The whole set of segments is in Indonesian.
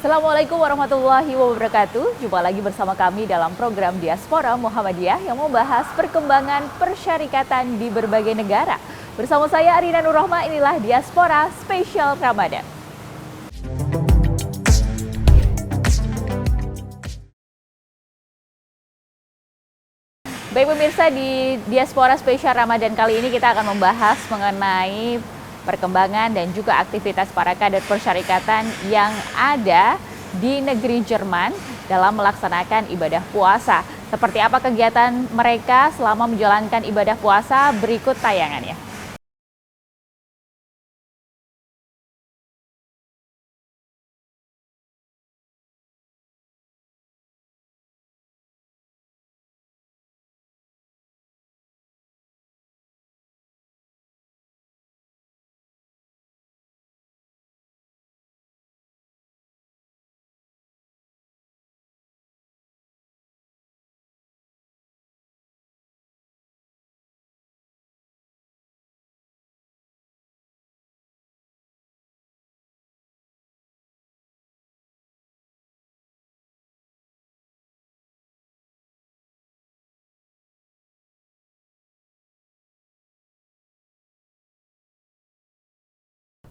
Assalamualaikum warahmatullahi wabarakatuh. Jumpa lagi bersama kami dalam program Diaspora Muhammadiyah yang membahas perkembangan persyarikatan di berbagai negara. Bersama saya Arina Nurrohma, inilah Diaspora Spesial Ramadan. Baik pemirsa, di Diaspora Spesial Ramadan kali ini kita akan membahas mengenai perkembangan dan juga aktivitas para kader persyarikatan yang ada di negeri Jerman dalam melaksanakan ibadah puasa. Seperti apa kegiatan mereka selama menjalankan ibadah puasa? Berikut tayangannya.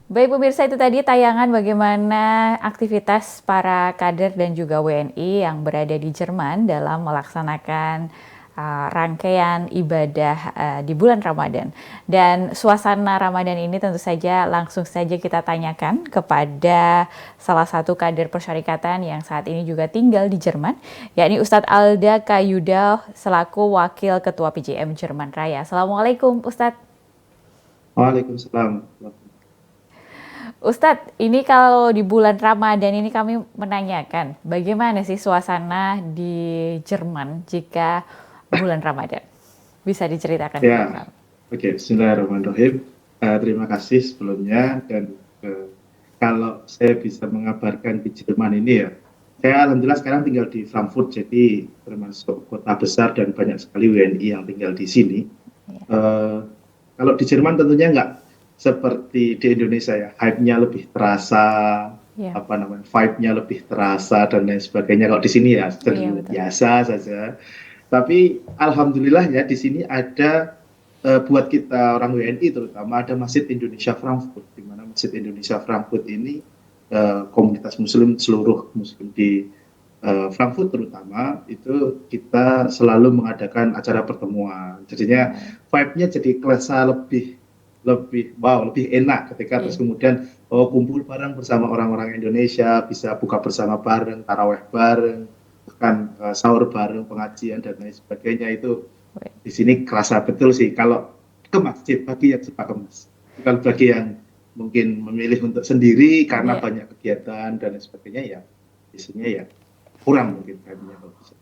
Baik pemirsa, itu tadi tayangan bagaimana aktivitas para kader dan juga WNI yang berada di Jerman dalam melaksanakan rangkaian ibadah di bulan Ramadan. Dan suasana Ramadan ini tentu saja langsung saja kita tanyakan kepada salah satu kader persyarikatan yang saat ini juga tinggal di Jerman, yakni Ustadz Alda Kayuda selaku Wakil Ketua PJM Jerman Raya. Assalamualaikum Ustadz. Waalaikumsalam. Ustadz, ini kalau di bulan Ramadan ini kami menanyakan bagaimana sih suasana di Jerman jika bulan Ramadan? Bisa diceritakan? Ya, oke. Bismillahirrahmanirrahim. Terima kasih sebelumnya dan kalau saya bisa mengabarkan di Jerman ini ya, saya alhamdulillah sekarang tinggal di Frankfurt, jadi termasuk kota besar dan banyak sekali WNI yang tinggal di sini. Kalau di Jerman tentunya nggak seperti di Indonesia ya, hype-nya lebih terasa, vibe-nya lebih terasa dan lain sebagainya. Kalau di sini ya biasa saja. Tapi alhamdulillah ya di sini ada buat kita orang WNI terutama ada Masjid Indonesia Frankfurt, di mana Masjid Indonesia Frankfurt ini komunitas Muslim, seluruh Muslim di Frankfurt terutama itu kita selalu mengadakan acara pertemuan. Jadinya vibe-nya jadi kelasa lebih enak ketika terus kemudian kumpul bareng bersama orang-orang Indonesia, bisa buka bersama bareng, taraweh bareng, bahkan sahur bareng, pengajian dan lain sebagainya. Itu di sini kerasa betul sih kalau ke masjid bagi yang suka ke masjid. Bukan bagi yang mungkin memilih untuk sendiri karena banyak kegiatan dan lain sebagainya, ya biasanya ya kurang mungkin kayaknya.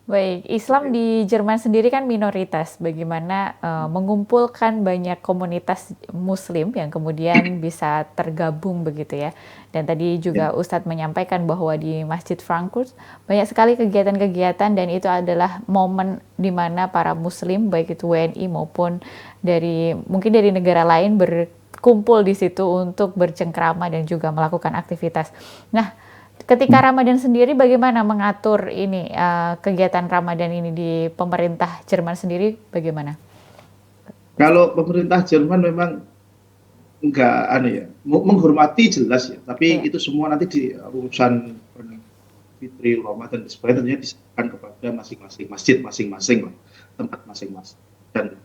Baik, Islam di Jerman sendiri kan minoritas. Bagaimana mengumpulkan banyak komunitas Muslim yang kemudian bisa tergabung begitu ya. Dan tadi juga Ustadz menyampaikan bahwa di Masjid Frankfurt banyak sekali kegiatan-kegiatan dan itu adalah momen di mana para Muslim baik itu WNI maupun mungkin dari negara lain berkumpul di situ untuk bercengkrama dan juga melakukan aktivitas. Nah, ketika Ramadan sendiri bagaimana mengatur ini kegiatan Ramadan ini di pemerintah Jerman sendiri bagaimana? Kalau pemerintah Jerman memang enggak menghormati jelas ya, tapi itu semua nanti di urusan Fitri, Ramadan dan sebagainya tentunya diserahkan kepada masing-masing masjid, masing-masing tempat masing-masing, dan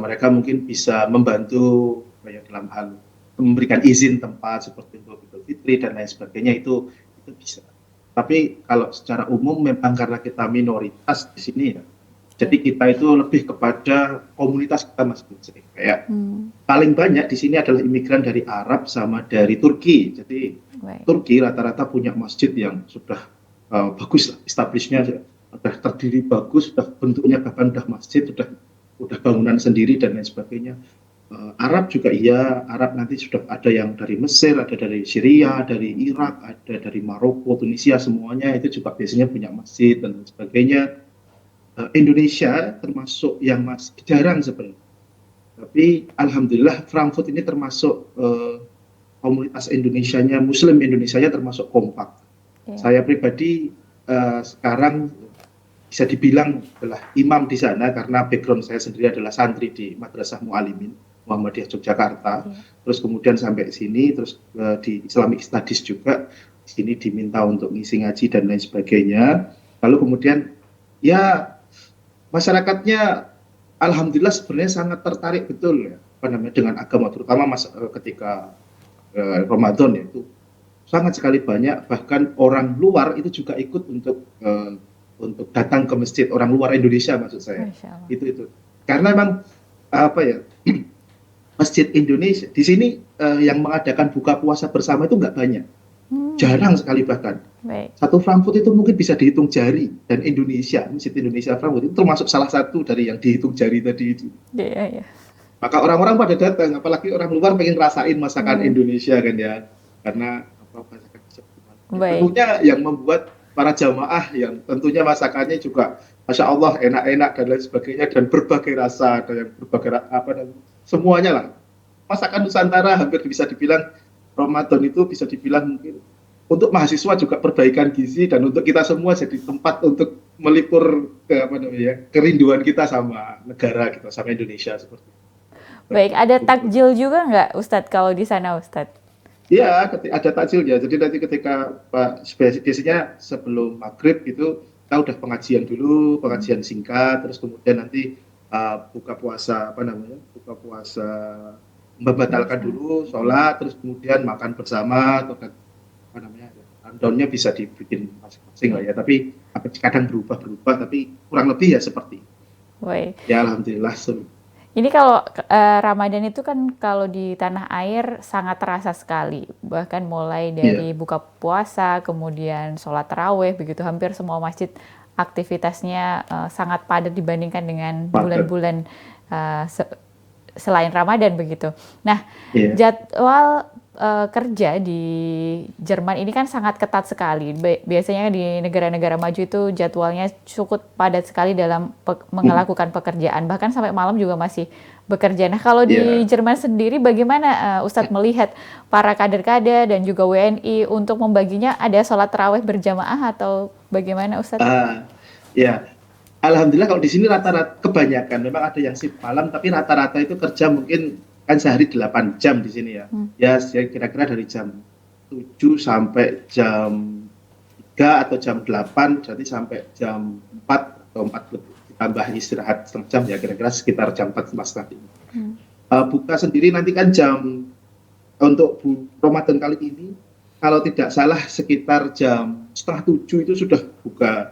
mereka mungkin bisa membantu dalam hal memberikan izin tempat seperti untuk Idul Fitri dan lain sebagainya, itu bisa. Tapi kalau secara umum memang karena kita minoritas di sini ya, jadi kita itu lebih kepada komunitas kita masing-masing. Kayak paling banyak di sini adalah imigran dari Arab sama dari Turki. Jadi Turki rata-rata punya masjid yang sudah bagus lah, establishnya sudah terdiri bagus, sudah bentuknya bahkan sudah masjid, sudah bangunan sendiri dan lain sebagainya. Arab juga iya, Arab nanti sudah ada yang dari Mesir, ada dari Syria, dari Irak, ada dari Maroko, Tunisia, semuanya itu juga biasanya punya masjid dan sebagainya. Indonesia termasuk yang masih jarang sebenarnya, tapi alhamdulillah Frankfurt ini termasuk komunitas Indonesianya, Muslim Indonesianya termasuk kompak. Iya. Saya pribadi sekarang bisa dibilang adalah imam di sana karena background saya sendiri adalah santri di Madrasah Mualimin Muhammadiyah Yogyakarta. Iya. Terus kemudian sampai sini, terus di Islamic Studies juga di sini diminta untuk ngisi ngaji dan lain sebagainya. Lalu kemudian ya masyarakatnya alhamdulillah sebenarnya sangat tertarik betul ya apa namanya dengan agama terutama ketika Ramadan ya itu sangat sekali banyak bahkan orang luar itu juga ikut untuk datang ke masjid orang luar Indonesia maksud saya Masya Allah. itu karena memang apa ya masjid Indonesia di sini yang mengadakan buka puasa bersama itu nggak banyak Hmm, jarang sekali bahkan baik. satu Frankfurt itu mungkin bisa dihitung jari dan Indonesia masjid Indonesia Frankfurt itu termasuk salah satu dari yang dihitung jari tadi itu Iya, iya. maka orang-orang pada datang apalagi orang luar pengen rasain masakan Hmm, Indonesia kan ya karena apa masakan baik. tentunya yang membuat para jamaah yang tentunya masakannya juga Masya Allah enak-enak dan lain sebagainya dan berbagai rasa ada yang berbagai apa namanya semuanya lah masakan Nusantara hampir bisa dibilang Ramadan itu bisa dibilang mungkin untuk mahasiswa juga perbaikan gizi dan untuk kita semua jadi tempat untuk melipur apa namanya kerinduan kita sama negara kita sama Indonesia seperti itu. Baik, ada takjil juga nggak Ustadz kalau di sana Ustadz? Iya, ada takjilnya. Jadi nanti ketika biasanya sebelum maghrib itu kita udah pengajian dulu, Hmm, pengajian singkat, terus kemudian nanti buka puasa apa namanya, buka puasa membatalkan bersama. dulu sholat, terus kemudian makan bersama atau apa namanya, rundownnya bisa dibikin masing-masing lah Iya, ya. Tapi kadang berubah-berubah, tapi kurang lebih ya seperti itu. baik. Ya alhamdulillah. Ini kalau Ramadan itu kan kalau di tanah air sangat terasa sekali. Bahkan mulai Iya, dari buka puasa, kemudian sholat tarawih, begitu hampir semua masjid aktivitasnya sangat padat dibandingkan dengan padat. bulan-bulan eh, se- selain Ramadan begitu. Nah, Iya. jadwal kerja di Jerman ini kan sangat ketat sekali. Biasanya di negara-negara maju itu jadwalnya cukup padat sekali dalam Hmm, melakukan pekerjaan. Bahkan sampai malam juga masih bekerja. Nah, kalau di iya. Jerman sendiri bagaimana Ustadz melihat para kader-kader dan juga WNI untuk membaginya ada sholat tarawih berjamaah atau bagaimana Ustadz? Ah, ya, alhamdulillah kalau di sini rata-rata kebanyakan memang ada yang shift malam, tapi rata-rata itu kerja mungkin kan sehari 8 jam di sini ya. Hmm. Ya, kira-kira dari jam 7 sampai jam 3 atau jam 8, jadi sampai jam 4 atau 4 lebih. Ditambah istirahat setengah jam ya, kira-kira sekitar jam 4 mas tadi. Hmm. Buka sendiri nanti kan untuk Ramadan kali ini, kalau tidak salah sekitar jam setengah 7 itu sudah buka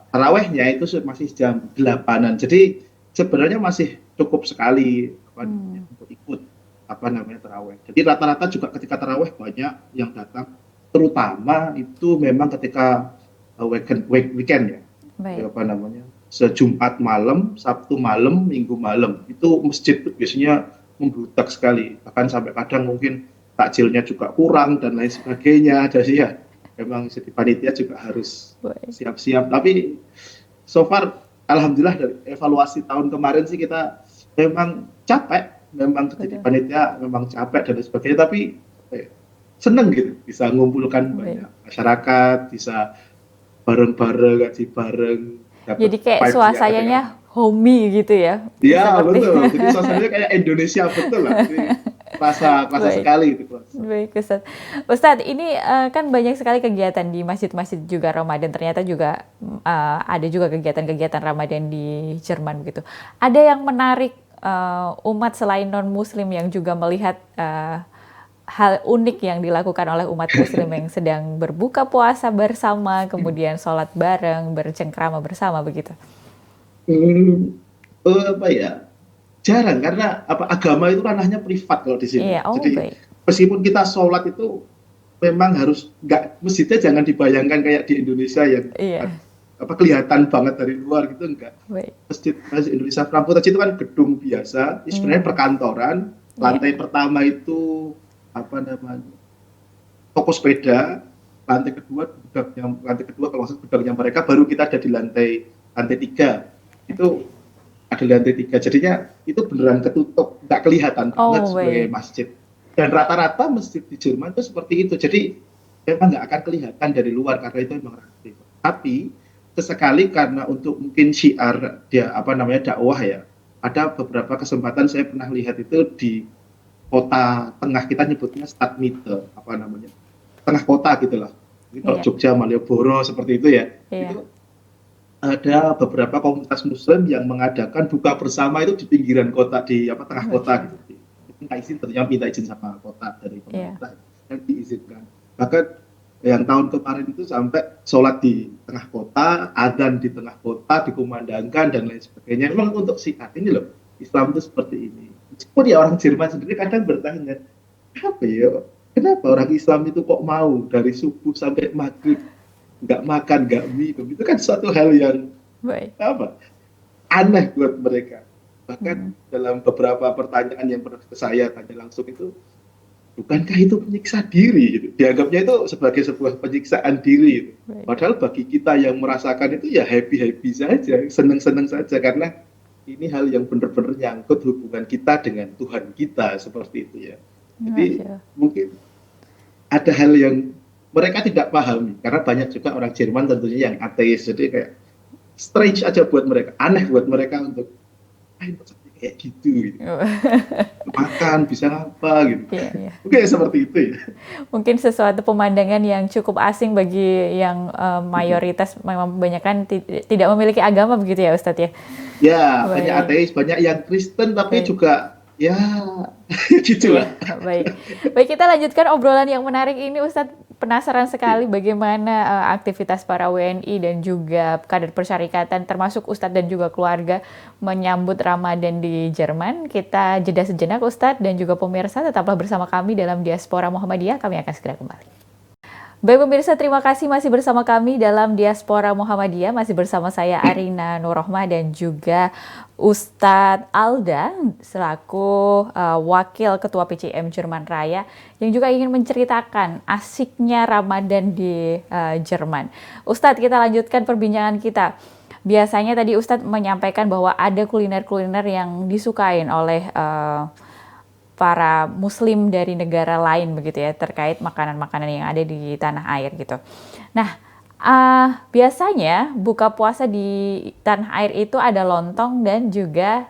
tarawehnya itu masih jam 8-an. Jadi sebenarnya masih cukup sekali apa namanya, Hmm. untuk ikut apa namanya taraweh. Jadi rata-rata juga ketika taraweh banyak yang datang, terutama itu memang ketika weekend ya, Baik. apa namanya, sejumat malam, Sabtu malam, Minggu malam. Itu masjid itu biasanya membludak sekali. Bahkan sampai kadang mungkin takjilnya juga kurang dan lain sebagainya. Jadi ya memang jadi panitia juga harus Baik. siap-siap. Tapi so far alhamdulillah dari evaluasi tahun kemarin sih kita memang capek, memang jadi Betul. panitia memang capek dan lain sebagainya. Tapi seneng gitu bisa mengumpulkan Baik. banyak masyarakat, bisa bareng-bareng, ngaji bareng, dapat Jadi kayak vibe-nya ketika suasananya homey gitu ya, ya seperti. betul. Jadi suasananya kayak Indonesia betul lah. Jadi rasa Baik, sekali itu. baik Ustadz. Ustadz, ini kan banyak sekali kegiatan di masjid-masjid juga Ramadan. Ternyata juga ada juga kegiatan-kegiatan Ramadan di Jerman gitu. Ada yang menarik umat selain non-Muslim yang juga melihat hal unik yang dilakukan oleh umat Muslim yang sedang berbuka puasa bersama, kemudian sholat bareng, bercengkrama bersama begitu. Hmm, apa ya? Jarang karena apa agama itu ranahnya privat kalau di sini. Iya, oh Jadi baik. meskipun kita sholat itu memang harus nggak masjidnya jangan dibayangkan kayak di Indonesia yang Iya, apa kelihatan banget dari luar gitu enggak. baik. Masjid Indonesia Frankfurt aja itu kan gedung biasa, ini sebenarnya Hmm, perkantoran. iya. Lantai pertama itu apa namanya toko sepeda, lantai kedua kalau masuk gudangnya mereka, baru kita ada di lantai 3 itu ada di lantai 3 jadinya itu beneran ketutup nggak kelihatan banget Oh sebagai baik. masjid dan rata-rata masjid di Jerman itu seperti itu jadi memang nggak akan kelihatan dari luar karena itu memang rahasia. Tapi sesekali karena untuk mungkin syiar dia apa namanya dakwah ya, ada beberapa kesempatan saya pernah lihat itu di kota tengah, kita nyebutnya Stadmitte, apa namanya, tengah kota gitulah. Ini kalau Iya, Jogja, Malioboro seperti itu ya, iya. itu ada beberapa komunitas Muslim yang mengadakan buka bersama itu di pinggiran kota, di apa tengah kota Masya gitu. Allah. Minta izin, tentunya minta izin sama kota dari Iya. pemerintah dan diizinkan. Bahkan yang tahun kemarin itu sampai sholat di tengah kota, adzan di tengah kota, dikumandangkan dan lain sebagainya. Memang untuk syiar ini loh, Islam itu seperti ini. Meskipun ya orang Jerman sendiri kadang bertanya, apa ya? Kenapa orang Islam itu kok mau dari subuh sampai maghrib nggak makan, nggak minum? Itu kan suatu hal yang Baik. apa? Aneh buat mereka. Bahkan Hmm. dalam beberapa pertanyaan yang pernah saya tanya langsung itu, bukankah itu menyiksa diri? Gitu. Dianggapnya itu sebagai sebuah penyiksaan diri. Gitu. Baik. Padahal bagi kita yang merasakan itu ya happy-happy saja, seneng-seneng saja karena ini hal yang benar-benar nyangkut hubungan kita dengan Tuhan kita seperti itu ya. Masya Jadi Allah. mungkin ada hal yang mereka tidak pahami karena banyak juga orang Jerman tentunya yang ateis, jadi kayak strange aja buat mereka, aneh buat mereka untuk kayak gitu, makan bisa apa gitu. Iya, iya. Oke, seperti itu ya. Mungkin sesuatu pemandangan yang cukup asing bagi yang mayoritas memang kebanyakan tidak memiliki agama begitu ya Ustadz ya. Ya, banyak Baik, ateis, banyak yang Kristen tapi baik. juga ya Iya, gitulah. baik. Baik, kita lanjutkan obrolan yang menarik ini Ustadz. Penasaran sekali bagaimana aktivitas para WNI dan juga kader persyarikatan termasuk Ustadz dan juga keluarga menyambut Ramadan di Jerman. Kita jeda sejenak Ustadz dan juga pemirsa, tetaplah bersama kami dalam Diaspora Muhammadiyah. Kami akan segera kembali. Baik pemirsa, terima kasih masih bersama kami dalam Diaspora Muhammadiyah. Masih bersama saya Arina Nurrohmah dan juga Ustadz Alda selaku Wakil Ketua PCM Jerman Raya yang juga ingin menceritakan asiknya Ramadan di Jerman. Ustadz, kita lanjutkan perbincangan kita. Biasanya tadi Ustadz menyampaikan bahwa ada kuliner-kuliner yang disukain oleh para muslim dari negara lain begitu ya, terkait makanan-makanan yang ada di tanah air gitu. Nah, biasanya buka puasa di tanah air itu ada lontong dan juga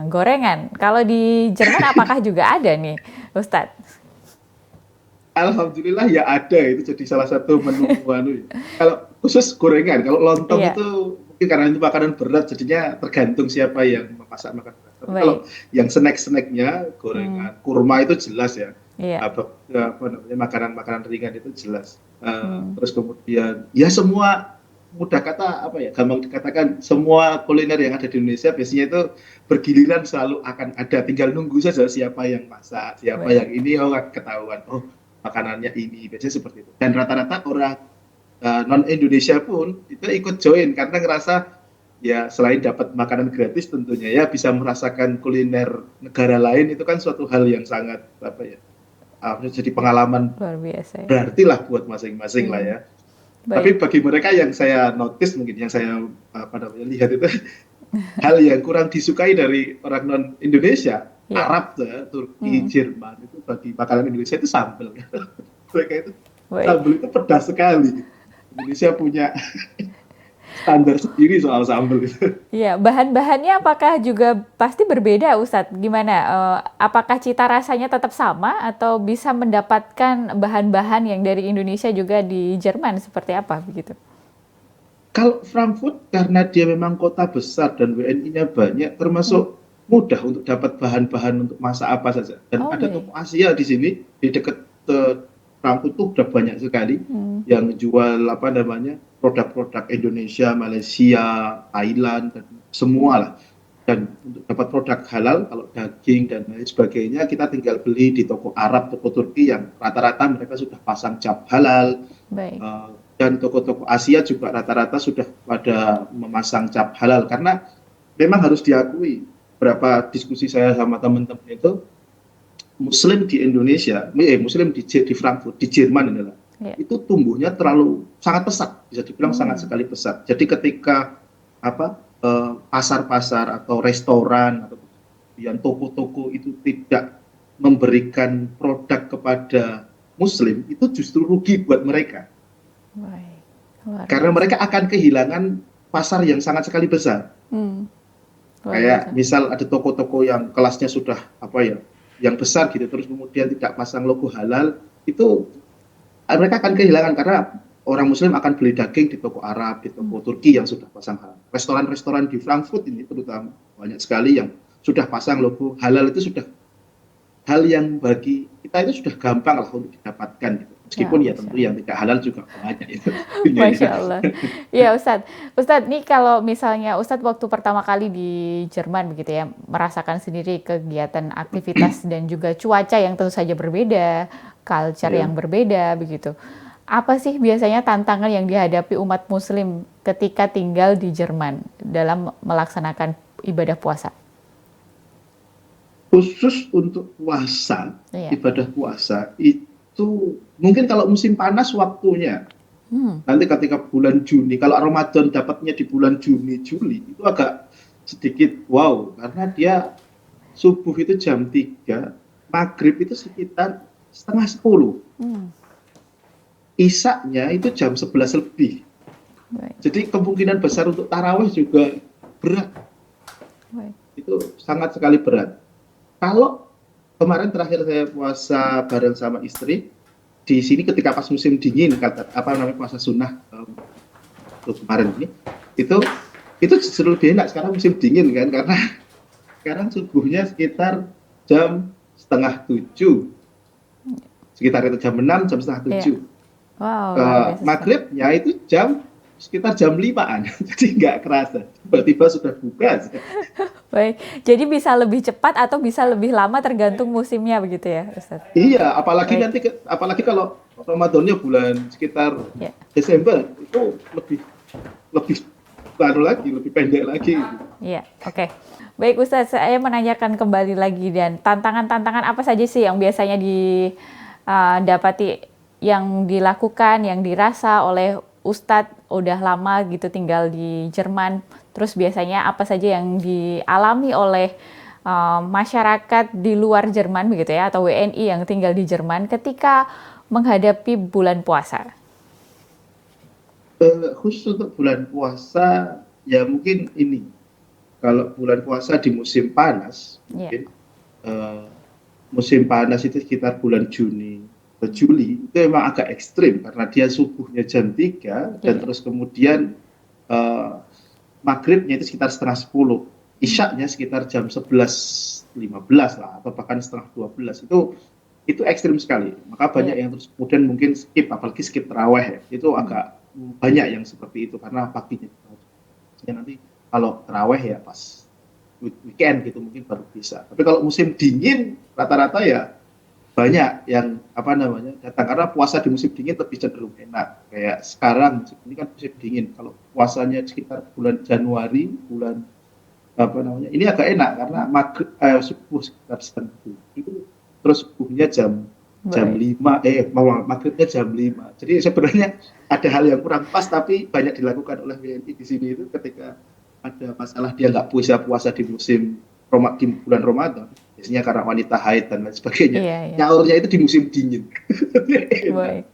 gorengan. Kalau di Jerman apakah juga ada nih, Ustadz? Alhamdulillah ya ada, itu jadi salah satu menu ya. Kalau khusus gorengan, kalau lontong Iya, itu mungkin karena itu makanan berat jadinya tergantung siapa yang memasak makanan berat. Tapi kalau baik. yang snack-snacknya Hmm, gorengan, kurma itu jelas ya. iya. Apa namanya makanan-makanan ringan itu jelas. Hmm, Terus kemudian ya semua mudah kata apa ya, gampang dikatakan semua kuliner yang ada di Indonesia biasanya itu bergiliran selalu akan ada, tinggal nunggu saja siapa yang masak, siapa baik. yang ini, oh ketahuan, oh makanannya ini, biasanya seperti itu. Dan rata-rata orang non Indonesia pun itu ikut join karena ngerasa ya selain dapat makanan gratis tentunya ya bisa merasakan kuliner negara lain, itu kan suatu hal yang sangat apa ya, jadi pengalaman Luar biasa ya. berarti lah buat masing-masing lah Hmm, ya. Tapi baik. bagi mereka yang saya notice, mungkin yang saya apa namanya lihat itu hal yang kurang disukai dari orang non Indonesia, Iya. Arab ya, Turki, Hmm, Jerman, itu bagi makanan Indonesia itu sambal. Mereka itu baik. sambal itu pedas sekali. Indonesia punya standar sendiri soal sambal itu. Iya, bahan-bahannya apakah juga pasti berbeda, Ustadz? Gimana? Apakah cita rasanya tetap sama atau bisa mendapatkan bahan-bahan yang dari Indonesia juga di Jerman seperti apa begitu? Kalau Frankfurt karena dia memang kota besar dan WNI-nya banyak, Hmm. termasuk mudah untuk dapat bahan-bahan untuk masak apa saja. Dan Oh, ada baik. toko Asia di sini di dekat Frankfurt tuh udah banyak sekali Hmm. yang jual apa namanya produk-produk Indonesia, Malaysia, Thailand dan semua lah. Dan untuk dapat produk halal, kalau daging dan lain sebagainya, kita tinggal beli di toko Arab, toko Turki yang rata-rata mereka sudah pasang cap halal. Baik. Dan toko-toko Asia juga rata-rata sudah pada memasang cap halal karena memang harus diakui, berapa diskusi saya sama teman-teman itu, Muslim di Indonesia, Muslim di Frankfurt, di Jerman adalah Ya. itu tumbuhnya terlalu sangat pesat, bisa dibilang sangat Hmm. sekali pesat. Jadi ketika apa pasar-pasar atau restoran atau kemudian toko-toko itu tidak memberikan produk kepada Muslim itu justru rugi buat mereka. Baik. Luar Karena biasa. mereka akan kehilangan pasar yang sangat sekali besar. Hmm, luar Kayak biasa. misal ada toko-toko yang kelasnya sudah apa ya, yang besar gitu, terus kemudian tidak pasang logo halal, itu mereka akan kehilangan karena orang Muslim akan beli daging di toko Arab, di Hmm, toko Turki yang sudah pasang halal. Restoran-restoran di Frankfurt ini terutama banyak sekali yang sudah pasang logo halal, itu sudah hal yang bagi kita itu sudah gampang lah untuk didapatkan gitu. ya, Meskipun ya Masya tentu Allah. yang tidak halal juga banyak ya tentunya ya. Masya Allah. Iya Ustadz. Ustadz, nih kalau misalnya Ustadz waktu pertama kali di Jerman begitu ya, merasakan sendiri kegiatan aktivitas dan juga cuaca yang tentu saja berbeda, culture Ya. yang berbeda begitu. Apa sih biasanya tantangan yang dihadapi umat Muslim ketika tinggal di Jerman dalam melaksanakan ibadah puasa? Khusus untuk puasa, Iya. ibadah puasa itu mungkin kalau musim panas waktunya. Hmm, Nanti ketika bulan Juni, kalau Ramadan dapatnya di bulan Juni, Juli, itu agak sedikit wow, karena dia subuh itu jam 3, maghrib itu sekitar setengah 10, hmm, isaknya itu jam 11 lebih. baik, Jadi kemungkinan besar untuk tarawih juga berat, baik. itu sangat sekali berat. Kalau kemarin terakhir saya puasa bareng sama istri, di sini ketika pas musim dingin, kata apa namanya puasa sunnah kemarin ini, itu itu justru lebih enak sekarang musim dingin kan, karena sekarang subuhnya sekitar jam setengah 7, sekitar itu jam 6, jam setengah Iya. 7. Wow, luar biasa sekali. Maghribnya itu sekitar jam 5-an, jadi nggak kerasa tiba-tiba sudah buka. Baik, jadi bisa lebih cepat atau bisa lebih lama tergantung musimnya begitu ya, Ustadz? Iya, apalagi Baik, nanti apalagi kalau Ramadannya bulan sekitar ya, Desember, itu lebih lebih baru lagi, lebih pendek lagi gitu. ya, oke. Baik Ustadz, saya menanyakan kembali lagi dan tantangan-tantangan apa saja sih yang biasanya didapati, yang dilakukan, yang dirasa oleh Ustadz udah lama gitu tinggal di Jerman, terus biasanya apa saja yang dialami oleh masyarakat di luar Jerman begitu ya, atau WNI yang tinggal di Jerman ketika menghadapi bulan puasa? Khusus untuk bulan puasa, ya mungkin ini, kalau bulan puasa di musim panas, Ya, mungkin eh, musim panas itu sekitar bulan Juni ke Juli, itu memang agak ekstrim karena dia subuhnya jam 3 dan iya, terus kemudian eh, maghribnya itu sekitar setengah 10, isyaknya sekitar jam 11.15 lah, atau bahkan setengah 12. Itu ekstrim sekali. Maka banyak iya, yang terus kemudian mungkin skip, apalagi skip terawih ya. Itu hmm, agak banyak yang seperti itu karena paginya. Nanti kalau terawih ya pas weekend gitu mungkin baru bisa. Tapi kalau musim dingin rata-rata ya banyak yang apa namanya datang, karena puasa di musim dingin lebih cenderung enak. Kayak sekarang ini kan musim dingin. Kalau puasanya sekitar bulan Januari, bulan apa namanya, ini agak enak karena subuh sekitar setengah 7, terus subuhnya jam jam baik. 5 maghribnya jam 5. Jadi sebenarnya ada hal yang kurang pas tapi banyak dilakukan oleh WNI di sini itu ketika ada masalah dia nggak puasa puasa di di bulan Ramadan, biasanya karena wanita haid dan lain sebagainya, Iya, iya, nyaurnya itu di musim dingin. Enak. baik.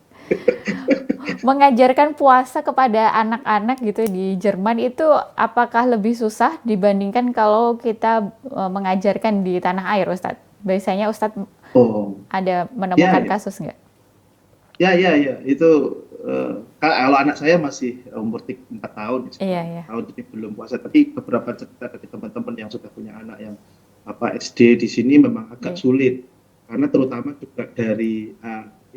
Mengajarkan puasa kepada anak-anak gitu di Jerman itu apakah lebih susah dibandingkan kalau kita mengajarkan di tanah air, Ustadz? Biasanya Ustadz Oh, ada ya menemukan ya. kasus nggak? Ya, ya, ya, itu kalau anak saya masih umur 4 tahun Iya, sekarang, iya, tahun jadi belum puasa. Tapi beberapa cerita dari teman-teman yang sudah punya anak yang apa SD di sini memang agak iya, sulit, karena terutama juga dari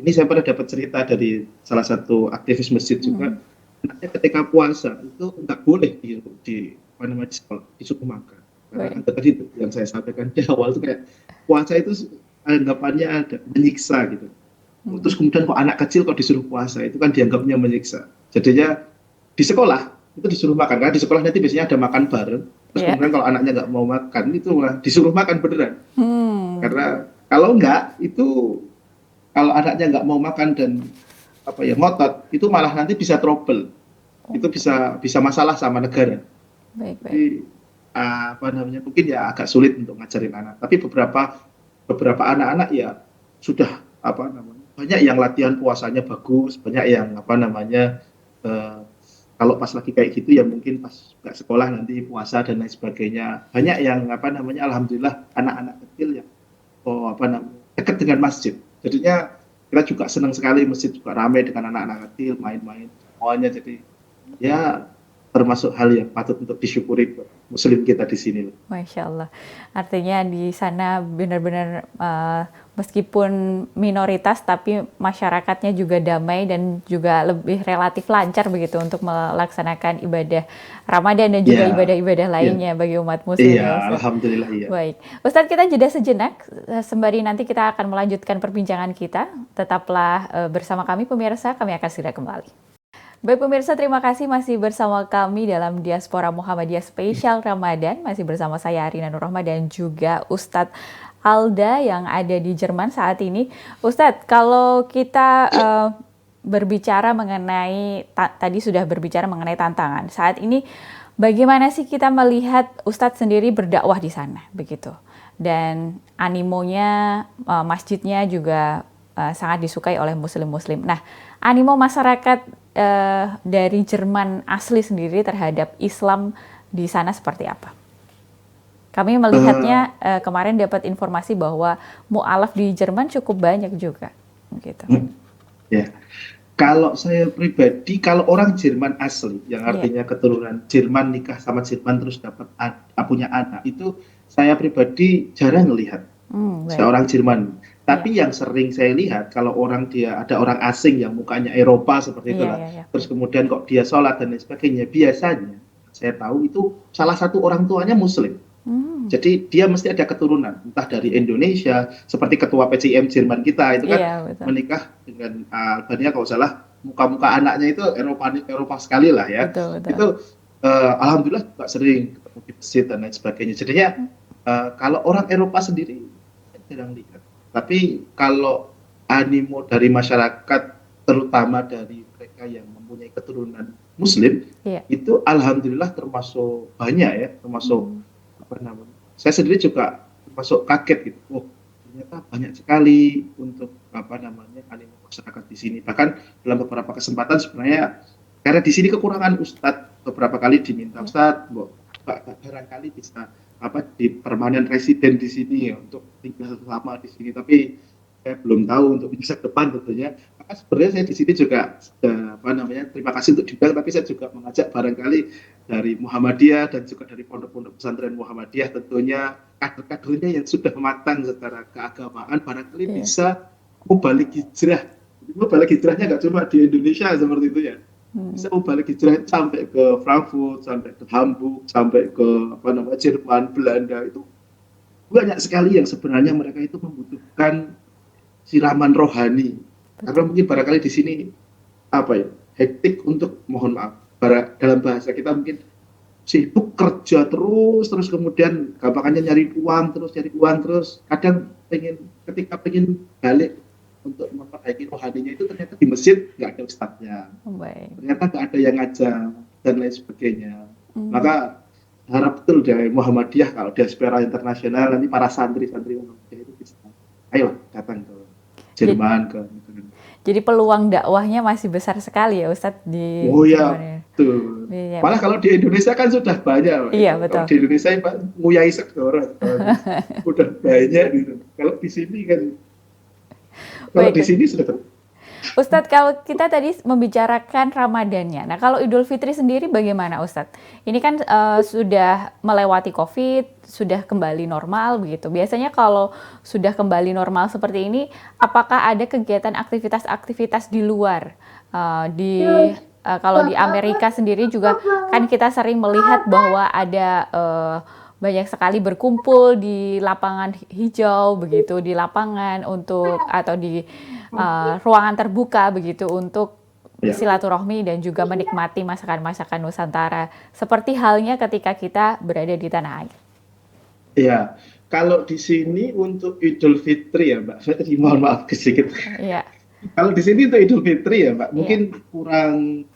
ini saya pernah dapat cerita dari salah satu aktivis masjid juga, hmm, anaknya ketika puasa itu nggak boleh di apa namanya di sekolah disuruh makan, karena baik, ada tadi itu yang saya sampaikan di awal itu kayak puasa itu anggapannya ada menyiksa gitu. Terus kemudian kok anak kecil kok disuruh puasa, itu kan dianggapnya menyiksa. Jadinya di sekolah itu disuruh makan, karena di sekolah nanti biasanya ada makan bareng. Terus iya, kemudian kalau anaknya nggak mau makan itu malah disuruh makan beneran. hmm, Karena kalau nggak itu, kalau anaknya nggak mau makan dan apa ya ngotot, itu malah nanti bisa trouble. Itu bisa bisa masalah sama negara. baik, baik, Jadi apa namanya mungkin ya agak sulit untuk ngajarin anak. Tapi beberapa beberapa anak-anak ya sudah apa namanya banyak yang latihan puasanya bagus, banyak yang apa namanya eh, kalau pas lagi kayak gitu ya mungkin pas nggak sekolah nanti puasa dan lain sebagainya. Banyak yang apa namanya alhamdulillah anak-anak kecil yang apa namanya dekat dengan masjid. Jadinya kita juga senang sekali masjid juga ramai dengan anak-anak kecil main-main semuanya. Jadi ya termasuk hal yang patut untuk disyukuri buat muslim kita di sini. Masya Allah. Artinya di sana benar-benar meskipun minoritas tapi masyarakatnya juga damai dan juga lebih relatif lancar begitu untuk melaksanakan ibadah Ramadan dan juga Ya, ibadah-ibadah iya, lainnya bagi umat muslim iya, ya Ustadz. alhamdulillah iya. Baik, Ustadz kita jeda sejenak, sembari nanti kita akan melanjutkan perbincangan kita. Tetaplah bersama kami pemirsa, kami akan segera kembali. Baik pemirsa, terima kasih masih bersama kami dalam Diaspora Muhammadiyah Spesial Ramadan. Masih bersama saya Arina Nurrohma dan juga Ustadz Alda yang ada di Jerman saat ini. Ustadz, kalau kita berbicara mengenai, tadi sudah berbicara mengenai tantangan. Saat ini bagaimana sih kita melihat Ustadz sendiri berdakwah di sana, begitu? Dan animonya, masjidnya juga sangat disukai oleh muslim-muslim. Nah, animo masyarakat dari Jerman asli sendiri terhadap Islam di sana seperti apa? Kami melihatnya kemarin dapat informasi bahwa mu'alaf di Jerman cukup banyak juga, gitu. Ya. Kalau saya pribadi, kalau orang Jerman asli, yang Iya. artinya keturunan Jerman nikah sama Jerman terus dapat punya anak, itu saya pribadi jarang melihat Baik. seorang Jerman. Iya. Tapi yang sering saya lihat kalau orang dia ada orang asing yang mukanya Eropa seperti Iya, itulah, iya, iya. terus kemudian kok dia sholat dan lain sebagainya, biasanya saya tahu itu salah satu orang tuanya Muslim. Jadi dia mesti ada keturunan, entah dari Indonesia, seperti ketua PCIM Jerman kita itu kan Iya, betul. menikah dengan Albania kalau salah, muka-muka anaknya itu Eropa sekali lah ya. Betul, betul. Itu alhamdulillah juga sering ketemu di masjid dan lain sebagainya. Jadinya kalau orang Eropa sendiri saya jarang lihat. Tapi kalau animo dari masyarakat, terutama dari mereka yang mempunyai keturunan Muslim, Iya. itu alhamdulillah termasuk banyak ya, termasuk apa namanya. Saya sendiri juga termasuk kaget gitu. Oh, ternyata banyak sekali untuk apa namanya animo masyarakat di sini. Bahkan dalam beberapa kesempatan sebenarnya karena di sini kekurangan ustadz, beberapa kali diminta ustadz, barangkali bisa apa di permanen residen di sini ya untuk tinggal lama di sini. Tapi saya belum tahu untuk masa depan tentunya. Maka sebenarnya saya di sini juga apa namanya terima kasih untuk diundang, tapi saya juga mengajak barangkali dari Muhammadiyah dan juga dari pondok-pondok pesantren Muhammadiyah tentunya kader-kadernya yang sudah matang secara keagamaan barangkali bisa balik hijrah. Balik hijrahnya nggak cuma di Indonesia seperti itu ya. Bisa balik hijrah sampai ke Frankfurt, sampai ke Hamburg, sampai ke apa namanya Jerman, Belanda, itu banyak sekali yang sebenarnya mereka itu membutuhkan siraman rohani. Karena mungkin barangkali di sini apa ya hektik untuk mohon maaf dalam bahasa kita mungkin sibuk kerja terus kemudian gampangannya nyari uang terus kadang ketika pengen balik untuk memperbaiki rohaninya itu ternyata di masjid nggak ada ustadznya, ternyata nggak ada yang ngajar dan lain sebagainya. Maka harap betul dari Muhammadiyah kalau diaspora internasional nanti para santri-santri Muhammadiyah itu bisa ayo datang ke Jerman ke jadi peluang dakwahnya masih besar sekali ya Ustadz di Jerman. Tuh. Ya. Malah kalau di Indonesia kan sudah banyak. Iya, betul. Kalau di Indonesia Pak nguyai sektor udah banyak gitu. Kalau di sini kan di sini sudah. Ustadz, kalau kita tadi membicarakan Ramadannya, nah kalau Idul Fitri sendiri bagaimana Ustadz? Ini kan sudah melewati COVID, sudah kembali normal begitu. Biasanya kalau sudah kembali normal seperti ini, apakah ada kegiatan aktivitas-aktivitas di luar? Kalau di Amerika sendiri juga kan kita sering melihat bahwa ada banyak sekali berkumpul di lapangan hijau begitu, di lapangan untuk atau di ruangan terbuka begitu untuk silaturahmi dan juga menikmati masakan-masakan Nusantara seperti halnya ketika kita berada di tanah air. Iya, kalau di sini untuk Idul Fitri ya Mbak, saya tadi mohon maaf sedikit. Iya. Kalau di sini untuk Idul Fitri ya Mbak, mungkin kurang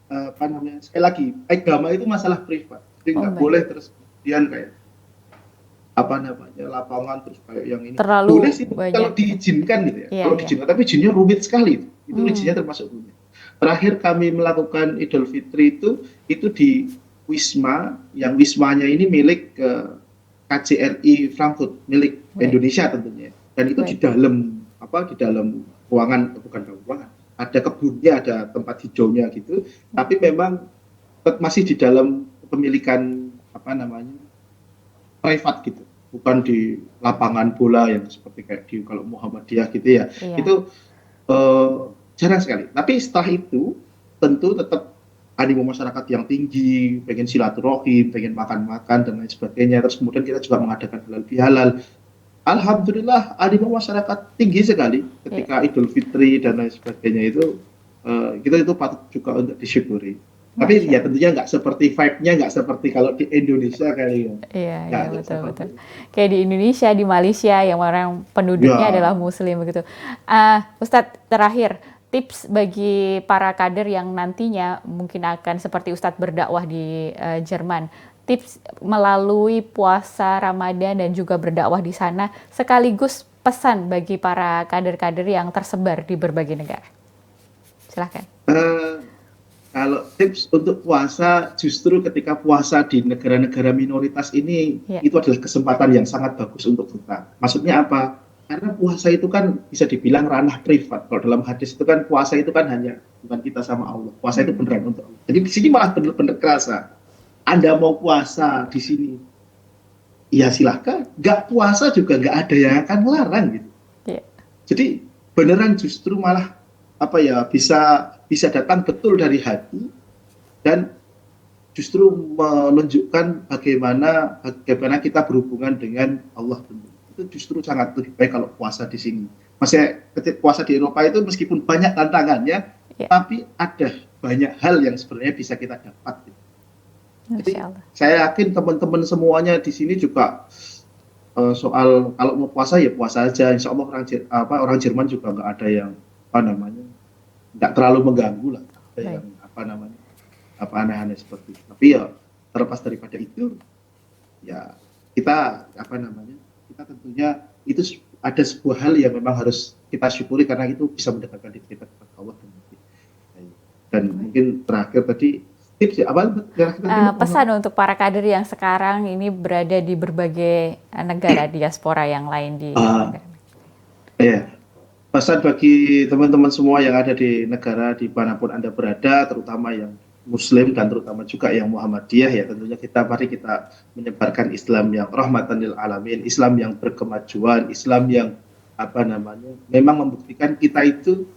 apa namanya, sekali lagi agama itu masalah privat, jadi nggak boleh terus kemudian kayak apa namanya, lapangan terus kayak yang ini. Boleh Terlalu sih kalau banyak gitu. diizinkan gitu ya. Iya, Kalau iya. diizinkan, tapi izinnya rumit sekali. Itu Hmm, izinnya termasuk rumit. Terakhir kami melakukan Idul Fitri itu di Wisma, yang Wismanya ini milik KJRI Frankfurt, milik baik, Indonesia tentunya. Dan itu di baik. dalam apa, di dalam ruangan, bukan dalam ruangan, ada kebunnya, ada tempat hijaunya gitu. Tapi memang masih di dalam kepemilikan apa namanya, privat gitu, bukan di lapangan bola yang seperti kayak di kalau Muhammadiyah gitu ya. Iya, Itu eh, jarang sekali. Tapi setelah itu tentu tetap animo masyarakat yang tinggi, pengen silaturahim, pengen makan-makan dan lain sebagainya. Terus kemudian kita juga mengadakan halal bihalal. Alhamdulillah animo masyarakat tinggi sekali iya, ketika Idul Fitri dan lain sebagainya itu, kita itu patut juga untuk disyukuri. Tapi Masya ya Allah. tentunya nggak seperti vibe-nya, nggak seperti kalau di Indonesia kali ya. Iya, Nggak iya, nggak betul, seperti betul. itu. Kayak di Indonesia, di Malaysia, yang orang penduduknya Ya, adalah Muslim begitu. Ustadz, terakhir, tips bagi para kader yang nantinya mungkin akan seperti Ustadz berdakwah di Jerman. Tips melalui puasa Ramadan dan juga berdakwah di sana, sekaligus pesan bagi para kader-kader yang tersebar di berbagai negara. Silahkan. eh, kalau tips untuk puasa, justru ketika puasa di negara-negara minoritas ini, Ya, itu adalah kesempatan yang sangat bagus untuk kita. Maksudnya apa? Karena puasa itu kan bisa dibilang ranah privat. Kalau dalam hadis itu kan puasa itu kan hanya bukan kita sama Allah. Puasa itu beneran untuk Allah. Jadi di sini malah benar-benar kerasa. Anda mau puasa di sini, ya silahkan. Nggak puasa juga nggak ada yang akan melarang gitu. ya, Jadi beneran justru malah apa ya, bisa bisa datang betul dari hati dan justru menunjukkan bagaimana kita berhubungan dengan Allah. Itu justru sangat lebih baik kalau puasa di sini. Maksudnya ketika puasa di Eropa itu meskipun banyak tantangannya, ya. tapi ada banyak hal yang sebenarnya bisa kita dapat. Jadi Masya Allah. saya yakin teman-teman semuanya di sini juga soal kalau mau puasa ya puasa aja. Insya Allah orang Jerman juga nggak ada yang apa namanya, nggak terlalu mengganggu lah. Ada Baik. yang apa namanya, apa aneh-aneh seperti itu. Tapi ya terlepas daripada itu, ya kita apa namanya, kita tentunya itu ada sebuah hal yang memang harus kita syukuri karena itu bisa mendekatkan diri kita kepada Allah. Dan mungkin terakhir tadi tips ya, apa terakhir tadi Mbak? Mohon Pesan maaf. untuk para kader yang sekarang ini berada di berbagai negara diaspora yang lain di Ah, negara. ya, pesan bagi teman-teman semua yang ada di negara dimanapun Anda berada, terutama yang Muslim dan terutama juga yang Muhammadiyah, ya tentunya mari kita menyebarkan Islam yang rahmatan lil alamin, Islam yang berkemajuan, Islam yang apa namanya, memang membuktikan kita itu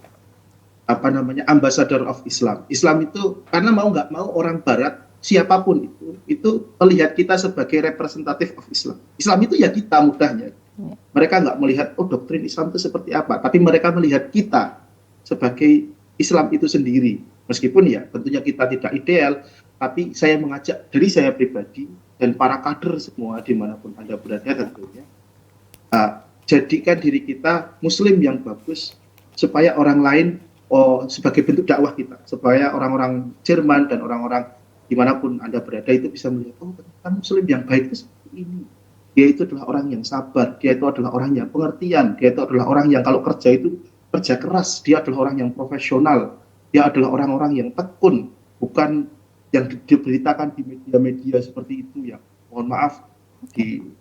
apa namanya, ambassador of Islam. Islam itu karena mau nggak mau orang Barat siapapun itu melihat kita sebagai representatif of Islam. Islam itu ya kita mudahnya. Ya, Mereka nggak melihat oh doktrin Islam itu seperti apa, tapi mereka melihat kita sebagai Islam itu sendiri. Meskipun ya tentunya kita tidak ideal, tapi saya mengajak dari saya pribadi dan para kader semua dimanapun Anda berada tentunya, jadikan diri kita Muslim yang bagus supaya orang lain, sebagai bentuk dakwah kita, supaya orang-orang Jerman dan orang-orang dimanapun Anda berada itu bisa melihat oh ternyata Muslim yang baik itu seperti ini. Dia itu adalah orang yang sabar, dia itu adalah orang yang pengertian, dia itu adalah orang yang kalau kerja itu kerja keras, dia adalah orang yang profesional, dia adalah orang-orang yang tekun, bukan yang diberitakan di media-media seperti itu ya. Mohon maaf,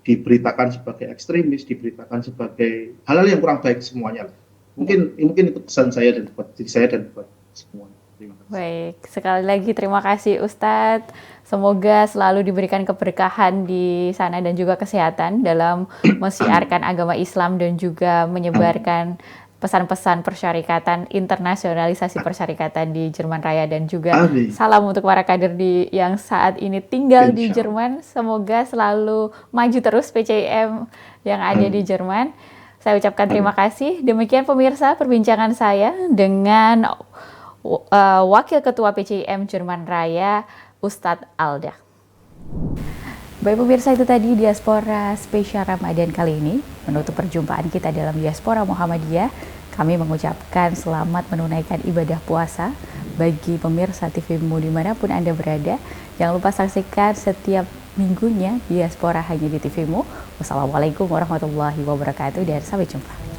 diberitakan sebagai ekstremis, diberitakan sebagai hal-hal yang kurang baik semuanya. ya. Mungkin itu pesan saya dan buat diri saya dan buat semua. Terima kasih. Baik, sekali lagi terima kasih Ustadz. Semoga selalu diberikan keberkahan di sana dan juga kesehatan dalam Amin. mensiarkan agama Islam dan juga Amin. menyebarkan pesan-pesan persyarikatan, internasionalisasi persyarikatan di Jerman Raya, dan juga Amin. salam untuk para kader yang saat ini tinggal di Insya Allah. Jerman. Semoga selalu maju terus PCIM yang ada di Amin. Jerman. Saya ucapkan terima Amin. kasih. Demikian pemirsa perbincangan saya dengan Wakil Ketua PCIM Jerman Raya, Ustadz Alda. Baik pemirsa, itu tadi Diaspora Spesial Ramadan kali ini. Menutup perjumpaan kita dalam Diaspora Muhammadiyah, kami mengucapkan selamat menunaikan ibadah puasa bagi pemirsa TV-mu dimanapun Anda berada. Jangan lupa saksikan setiap minggunya diaspora hanya di TVmu. Wassalamualaikum warahmatullahi wabarakatuh dan sampai jumpa.